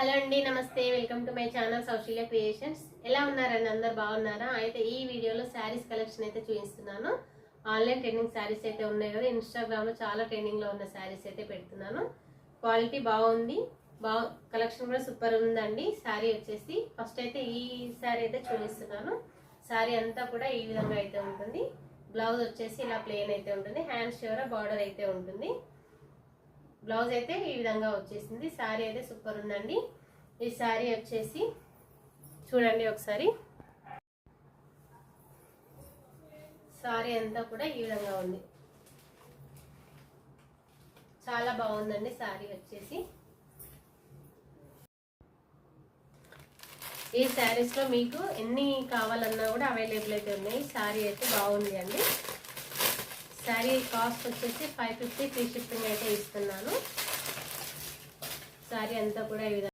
Hello అండి, నమస్తే. Welcome to my channel Saushalya creations. ఎలా ఉన్నారండి? అందరు బాగున్నారా? అయితే ఈ వీడియోలో శారీస్ కలెక్షన్ అయితే చూపిస్తున్నాను. ఆన్లైన్ ట్రెండింగ్ శారీస్ అయితే ఉన్నాయి కదా, ఇన్స్టాగ్రామ్లో చాలా ట్రెండింగ్లో ఉన్న శారీస్ అయితే పెడుతున్నాను. క్వాలిటీ బాగుంది, కలెక్షన్ కూడా సూపర్ ఉందండి. శారీ వచ్చేసి ఫస్ట్ అయితే ఈ శారీ అయితే చూపిస్తున్నాను. శారీ అంతా కూడా ఈ విధంగా అయితే ఉంటుంది. బ్లౌజ్ వచ్చేసి ఇలా ప్లెయిన్ అయితే ఉంటుంది. హ్యాండ్స్ చివర బార్డర్ అయితే ఉంటుంది. బ్లౌజ్ అయితే ఈ విధంగా వచ్చేసింది. శారీ అయితే సూపర్ ఉందండి. ఈ శారీ వచ్చేసి చూడండి ఒకసారి. శారీ అంతా కూడా ఈ విధంగా ఉంది. చాలా బాగుందండి శారీ వచ్చేసి. ఈ శారీస్ లో మీకు ఎన్ని కావాలన్నా కూడా అవైలబుల్ అయితే ఉన్నాయి. శారీ అయితే బాగుంది అండి. శారీ కాస్ట్ వచ్చేసి 550 ఫ్రీ షిప్పింగ్ అయితే ఇస్తున్నాను. శారీ అంతా కూడా ఈ విధంగా